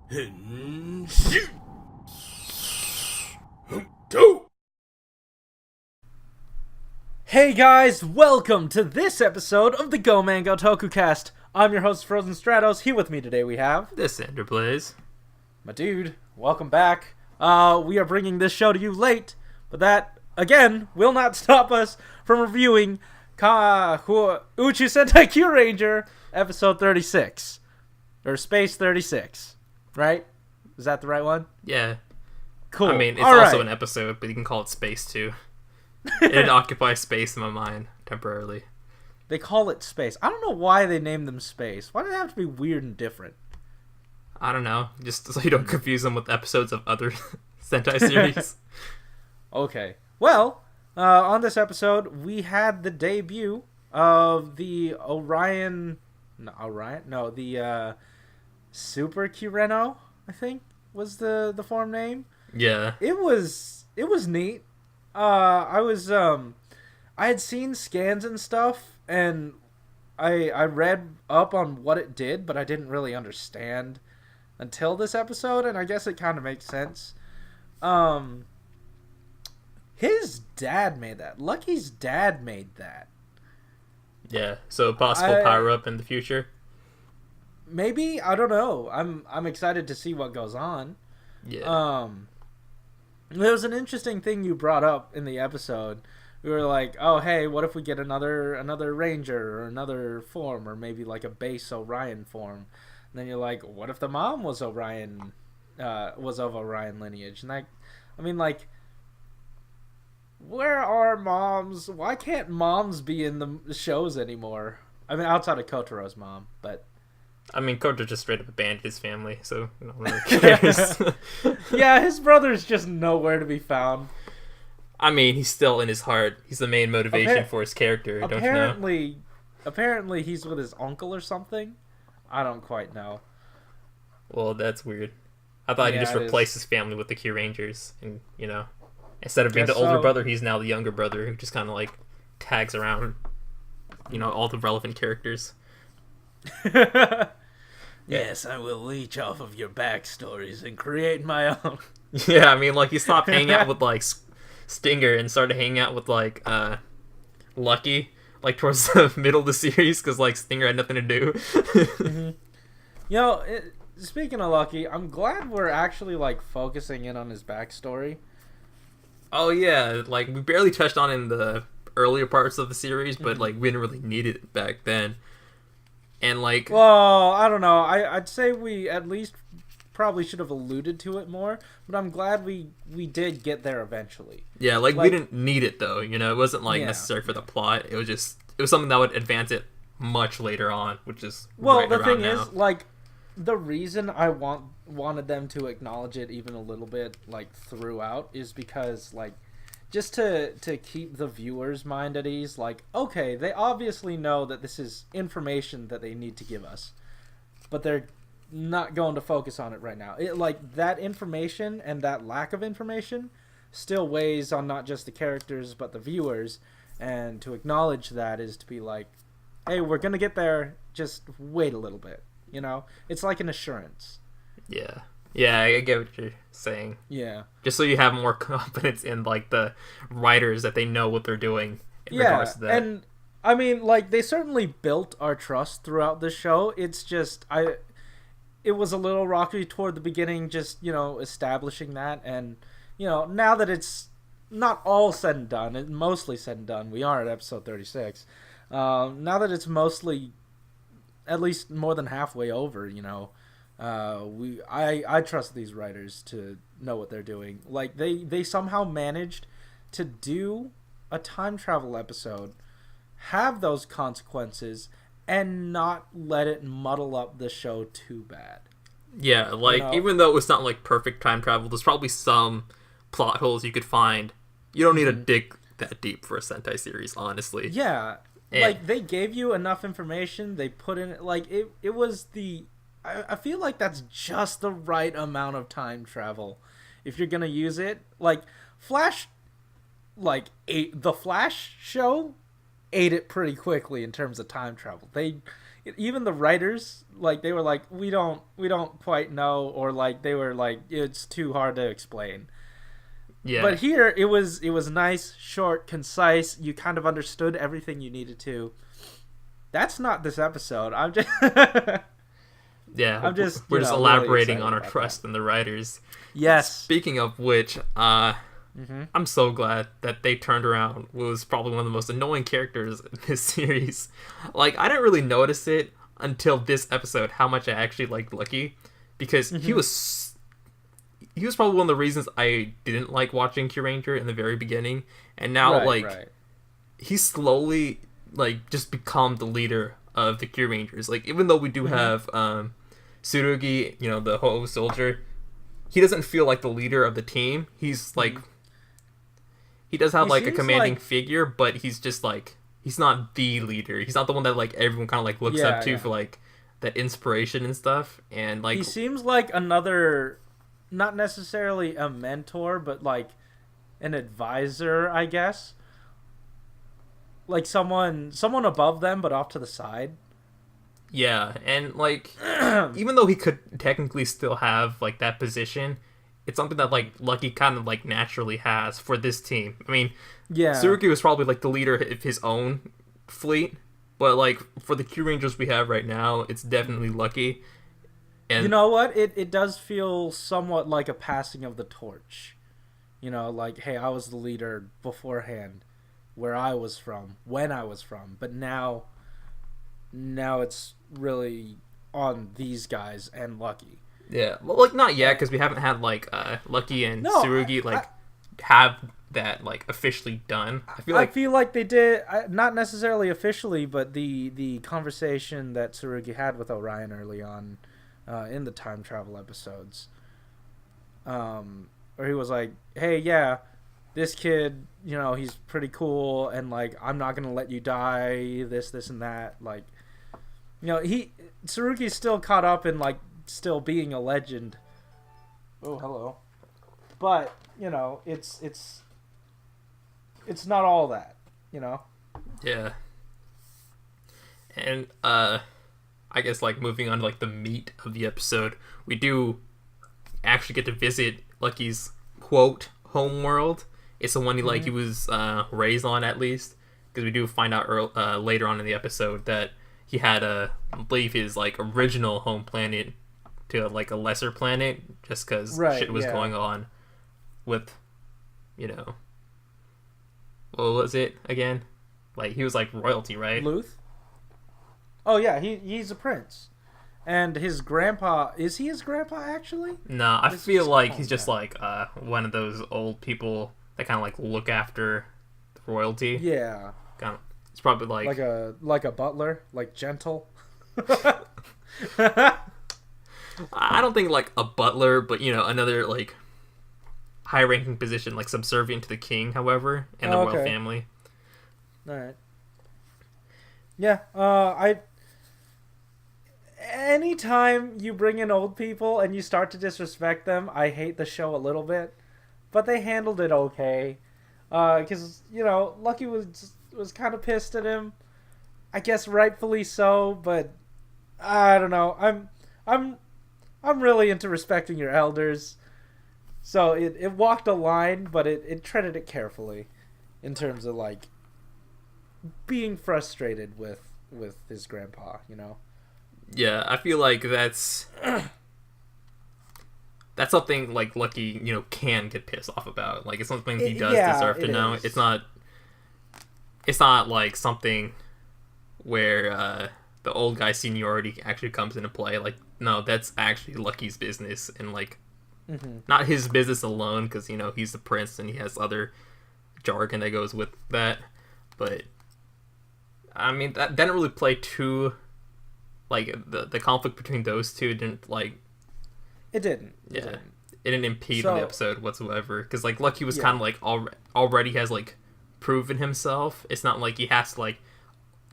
Hey guys, welcome to this episode of the Go Man Go Toku Cast. I'm your host, Frozen Stratos. Here with me today we have... the Cinder Blaze. My dude, welcome back. We are bringing this show to you late, but that, again, will not stop us from reviewing Uchuu Sentai Kyuranger, episode 36. Or Space 36, right? Is that the right one? Yeah. Cool. I mean, it's also an episode, but you can call it Space too. It occupies space in my mind temporarily. They call it Space. I don't know why they named them Space. Why do they have to be weird and different? I don't know. Just so you don't confuse them with episodes of other Sentai series. Okay. Well, on this episode, we had the debut of the Super Kureno, I think, was the form name. Yeah. It was neat. I had seen scans and stuff, and I read up on what it did, but I didn't really understand until this episode, and I guess it kind of makes sense. His dad made that. Lucky's dad made that. Yeah, so possible power up in the future. Maybe, I don't know. I'm excited to see what goes on. Yeah. There was an interesting thing you brought up in the episode. We were like, oh, hey, what if we get another Ranger or another form, or maybe like a base Orion form? And then you're like, what if the mom was Orion, was of Orion lineage? And where are moms? Why can't moms be in the shows anymore? I mean, outside of Kotaro's mom, but... I mean, Kota just straight up abandoned his family, so no one really cares. Yeah, his brother's just nowhere to be found. I mean, he's still in his heart. He's the main motivation for his character, don't you know? Apparently he's with his uncle or something. I don't quite know. Well, that's weird. I thought he just replaced his family with the Kyurangers, and, you know, instead of being the older brother, he's now the younger brother who just kind of, like, tags around, you know, all the relevant characters. Yes, I will leech off of your backstories and create my own. Yeah, I mean, like, he stopped hanging out with, like, Stinger and started hanging out with, like, Lucky, like, towards the middle of the series, because, like, Stinger had nothing to do. Mm-hmm. You know, speaking of Lucky, I'm glad we're actually, like, focusing in on his backstory. Oh, yeah, like, we barely touched on it in the earlier parts of the series, but, like, we didn't really need it back then. And, like... Well, I don't know. I'd say we at least probably should have alluded to it more, but I'm glad we did get there eventually. Yeah, like we didn't need it, though. You know, it wasn't, like, necessary for the plot. It was something that would advance it much later on, which is the thing is, like, the reason I wanted them to acknowledge it even a little bit, like, throughout is because, like, just to keep the viewer's mind at ease, like, okay, they obviously know that this is information that they need to give us, but they're not going to focus on it right now. Like, that information and that lack of information still weighs on not just the characters, but the viewers, and to acknowledge that is to be like, hey, we're going to get there, just wait a little bit, you know? It's like an assurance. Yeah. Yeah, I get what you're saying. Yeah. Just so you have more confidence in, like, the writers that they know what they're doing in regards to that. And, I mean, like, they certainly built our trust throughout the show. It's just, it was a little rocky toward the beginning, just, you know, establishing that. And, you know, now that it's not all said and done, it's mostly said and done, we are at episode 36. Now that it's mostly, at least more than halfway over, you know, I trust these writers to know what they're doing. Like, they somehow managed to do a time travel episode, have those consequences, and not let it muddle up the show too bad. Yeah, like, you know? Even though it's not, like, perfect time travel, there's probably some plot holes you could find. You don't need to dig that deep for a Sentai series, honestly. Yeah, like, they gave you enough information, they put in, like, it was the... I feel like that's just the right amount of time travel if you're gonna use it. Like, Flash, like, the Flash show ate it pretty quickly in terms of time travel. even the writers, like, they were like, we don't quite know, or like they were like, it's too hard to explain. Yeah. But here it was nice, short, concise. You kind of understood everything you needed to. That's not this episode. I'm just Yeah, we're just really elaborating on our trust in the writers. Yes. Speaking of which, I'm so glad that they turned around what was probably one of the most annoying characters in this series. Like, I didn't really notice it until this episode how much I actually liked Lucky, because he was probably one of the reasons I didn't like watching Kyuranger in the very beginning, and now he's slowly like just become the leader of the Kyurangers. Like, even though we do have Tsurugi, you know, the Ho soldier, he doesn't feel like the leader of the team. He's like he does have like a commanding figure, but he's just like, he's not the leader. He's not the one that like everyone kind of like looks up to for like that inspiration and stuff. And like, he seems like another, not necessarily a mentor, but like an advisor, I guess. Like someone above them, but off to the side. Yeah, and like, even though he could technically still have like that position, it's something that like Lucky kind of like naturally has for this team. I mean, Tsurugi was probably like the leader of his own fleet, but like for the Kyurangers we have right now, it's definitely Lucky. And you know what? It does feel somewhat like a passing of the torch. You know, like, hey, I was the leader beforehand, where I was from, when I was from, but now it's really on these guys and Lucky. Yeah, well, like, not yet, because we haven't had like Lucky and Tsurugi have that like officially done. I feel like they did, not necessarily officially, but the conversation that Tsurugi had with Orion early on in the time travel episodes, where he was like, hey, yeah, this kid, you know, he's pretty cool, and like, I'm not gonna let you die, this and that. Like, you know, Tsurugi's still caught up in like still being a legend. Oh, hello. But, you know, it's not all that, you know? Yeah. And I guess like moving on to like the meat of the episode, we do actually get to visit Lucky's quote home world. It's the one he was raised on, at least, because we do find out later on in the episode that he had I believe his like original home planet to like a lesser planet, just because shit was going on with, you know, what was it again? Like, he was like royalty, right? Luth? Oh yeah, he's a prince. And his grandpa, is he his grandpa actually? No, I feel like he's just like one of those old people that kind of like look after the royalty. Yeah. Kind of, it's probably like a butler, like gentle. I don't think like a butler, but you know, another like high-ranking position, like subservient to the king, however, and the royal family. All right. Yeah. Anytime you bring in old people and you start to disrespect them, I hate the show a little bit. But they handled it okay. Because, you know, Lucky was kind of pissed at him. I guess rightfully so, but I don't know. I'm really into respecting your elders. So it walked a line, but it treaded it carefully in terms of like being frustrated with his grandpa, you know. Yeah, I feel like that's something like Lucky, you know, can get pissed off about. Like, it's something he does deserve to know. It's not like something where the old guy seniority actually comes into play. Like, no, that's actually Lucky's business, and like not his business alone, because, you know, he's the prince and he has other jargon that goes with that. But I mean, that didn't really play too, like, the conflict between those two didn't like. It didn't. It didn't impede on the episode whatsoever, because like Lucky was kind of like already has like proven himself. It's not like he has to like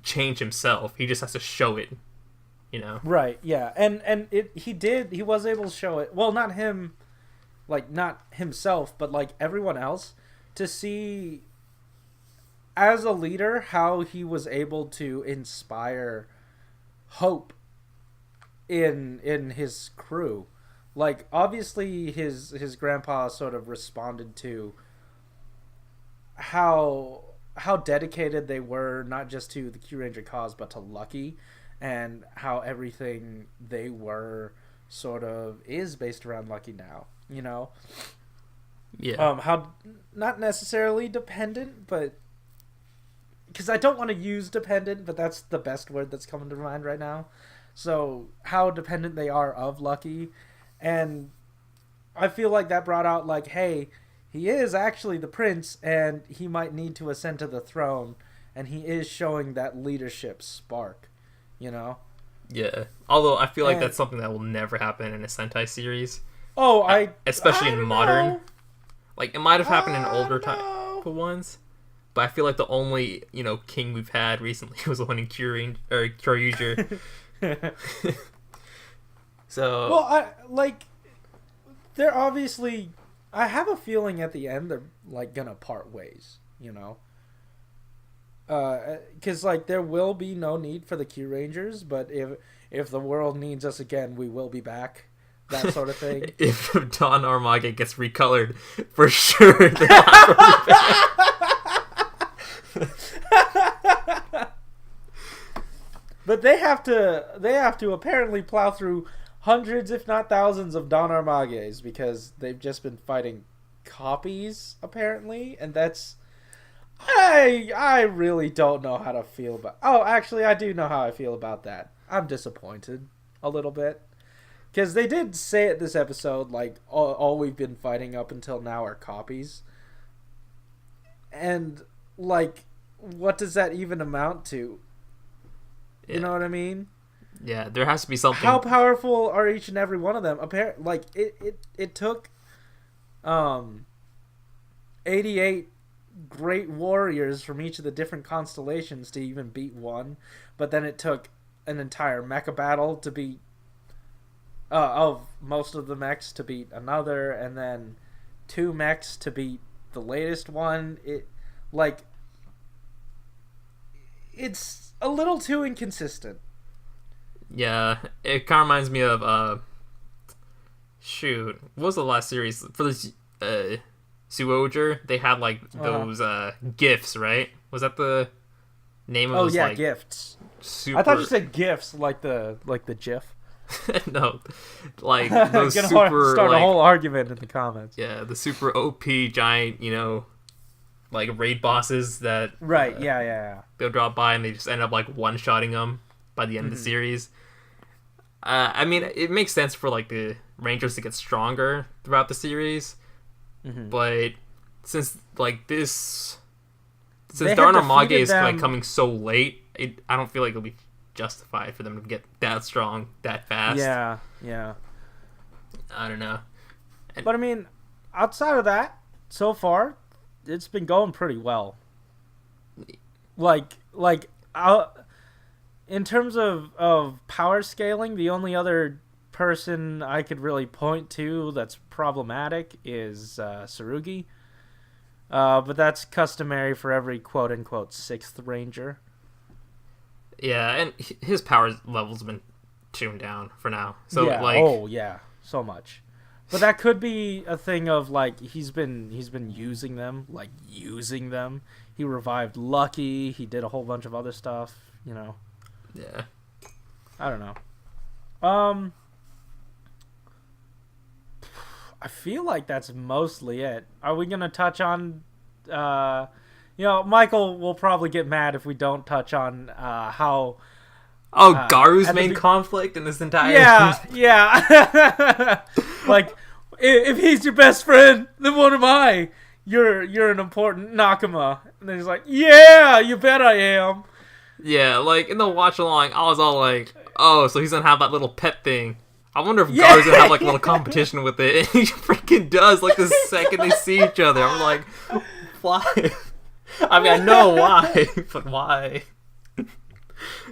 change himself. He just has to show it, you know. Right. Yeah. And he was able to show it. Well, not him, like, not himself, but like everyone else, to see as a leader how he was able to inspire hope in his crew. Like, obviously his grandpa sort of responded to how dedicated they were, not just to the Kyuranger cause, but to Lucky, and how everything they were sort of is based around Lucky now, you know? Yeah. How, not necessarily dependent, but, because I don't want to use dependent, but that's the best word that's coming to mind right now. So, how dependent they are of Lucky, and I feel like that brought out, like, hey, he is actually the prince, and he might need to ascend to the throne, and he is showing that leadership spark, you know? Yeah. Although I feel like that's something that will never happen in a Sentai series. Oh, especially in modern. Know. Like, it might have happened in older type of ones, but I feel like the only, king we've had recently was the one in Kyuranger. So... Well, they're obviously... I have a feeling at the end they're, like, gonna part ways, you know? Because, like, there will be no need for the Kyurangers, but if the world needs us again, we will be back. That sort of thing. If Don Armage gets recolored, for sure they're not back. But they have to apparently plow through hundreds, if not thousands, of Don Armages because they've just been fighting copies, apparently, and that's... I really don't know how to feel about... Oh, actually, I do know how I feel about that. I'm disappointed a little bit. Because they did say it this episode, like, all we've been fighting up until now are copies. And, like, what does that even amount to? Yeah. You know what I mean? Yeah, there has to be something. How powerful are each and every one of them? Like, it took 88 great warriors from each of the different constellations to even beat one, but then it took an entire mecha battle to beat of most of the mechs to beat another, and then 2 mechs to beat the latest one. It's a little too inconsistent. Yeah, it kind of reminds me of what was the last series for this Suoger? They had like those gifts, right? Was that the name of those? Oh yeah, gifts. Super... I thought you said gifts, like the GIF. No, like those super. Start a whole argument in the comments. Yeah, the super OP giant, like raid bosses that. Right. Yeah. They'll drop by and they just end up like one-shotting them by the end of the series. I mean, it makes sense for like the Rangers to get stronger throughout the series, but since Darn Armage is like coming so late, I don't feel like it'll be justified for them to get that strong that fast. Yeah. I don't know. But I mean, outside of that, so far, it's been going pretty well. In terms of power scaling, the only other person I could really point to that's problematic is Tsurugi. But that's customary for every quote-unquote 6th Ranger. Yeah, and his power level's been tuned down for now. So so much. But that could be a thing of like he's been using them. He revived Lucky. He did a whole bunch of other stuff. Yeah. I don't know. I feel like that's mostly it. Are we gonna touch on? Michael will probably get mad if we don't touch on how. Garu's main conflict in this entire. Yeah. Like, if he's your best friend, then what am I? You're an important Nakama. And then he's like, yeah, you bet I am. Yeah, like, in the watch-along, I was all like, oh, so he's gonna have that little pet thing. I wonder if Garu's gonna have, like, a little competition with it. And he freaking does, like, the second they see each other. I'm like, why? I mean, I know why, but why?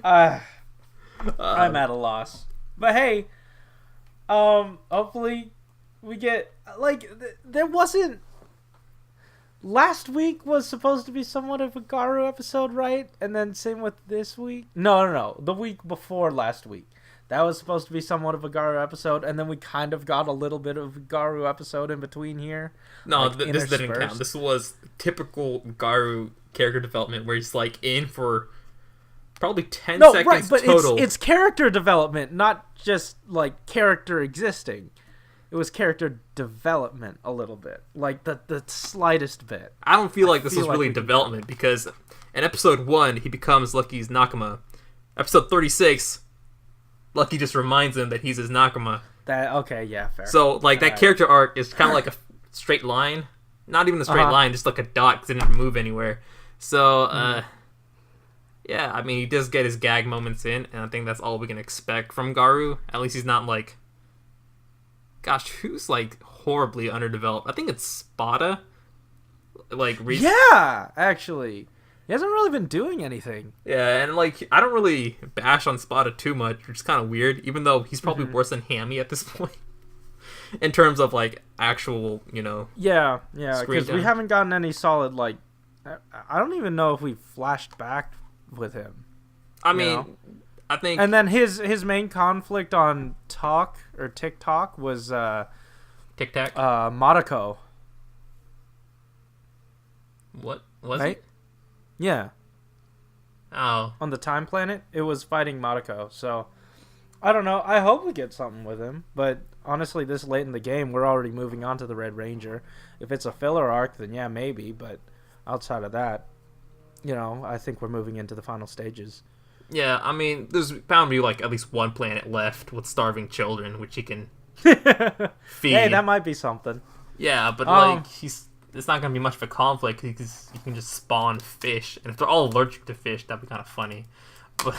I'm at a loss. But hey, hopefully we get, like, there wasn't last week was supposed to be somewhat of a Garu episode, right? And then same with this week. No. The week before last week. That was supposed to be somewhat of a Garu episode, and then we kind of got a little bit of a Garu episode in between here. No, like this didn't count. This was typical Garu character development where he's like in for probably 10 seconds right, but total. It's character development, not just like character existing. It was character development a little bit, like the slightest bit. I don't feel like this is really development because in episode 1 he becomes Lucky's Nakama. Episode 36, Lucky just reminds him that he's his Nakama. Yeah, fair. So like that character arc is kind of like a straight line, not even a straight line, just like a dot because it didn't move anywhere. So yeah, I mean he does get his gag moments in, and I think that's all we can expect from Garu. At least he's not like. Gosh, who's like horribly underdeveloped? I think it's Spada. Like yeah, actually, he hasn't really been doing anything. Yeah, and like I don't really bash on Spada too much, which is kind of weird. Even though he's probably worse than Hammy at this point, in terms of like actual, Yeah, because we haven't gotten any solid like. I don't even know if we flashed back with him. I mean. I think, and then his main conflict on TikTok was Tic Tac Madako. What was right? it? Yeah. Oh. On the Time Planet, it was fighting Madako. So I don't know. I hope we get something with him, but honestly, this late in the game, we're already moving on to the Red Ranger. If it's a filler arc, then yeah, maybe. But outside of that, I think we're moving into the final stages. Yeah, I mean, there's bound to be like at least one planet left with starving children, which he can feed. Hey, that might be something. Yeah, but like it's not gonna be much of a conflict because you can just spawn fish, and if they're all allergic to fish, that'd be kind of funny. But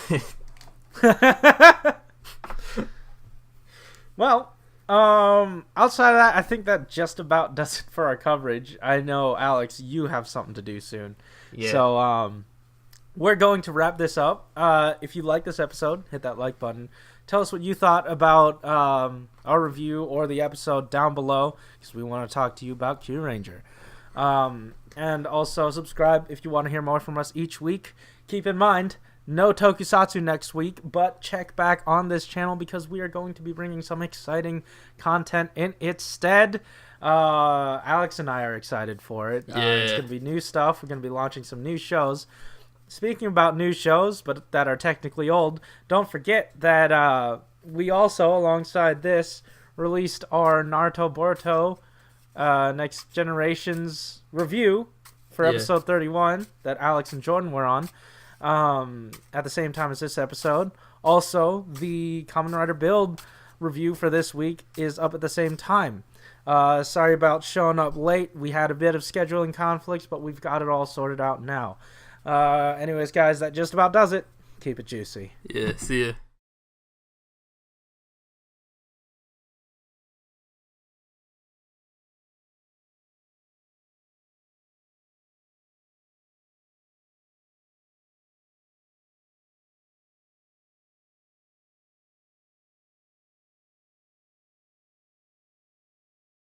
well, outside of that, I think that just about does it for our coverage. I know, Alex, you have something to do soon. Yeah. So we're going to wrap this up. If you like this episode, hit that like button. Tell us what you thought about our review or the episode down below, because we want to talk to you about Kyuranger. And also subscribe if you want to hear more from us each week. Keep in mind, no Tokusatsu next week, but check back on this channel because we are going to be bringing some exciting content in its stead. Alex and I are excited for it. Yeah. It's going to be new stuff. We're going to be launching some new shows. Speaking about new shows, but that are technically old, don't forget that we also, alongside this, released our Naruto Boruto Next Generation's review for episode 31 that Alex and Jordan were on at the same time as this episode. Also, the Kamen Rider Build review for this week is up at the same time. Sorry about showing up late. We had a bit of scheduling conflicts, but we've got it all sorted out now. Anyways, guys, that just about does it. Keep it juicy. Yeah, see ya.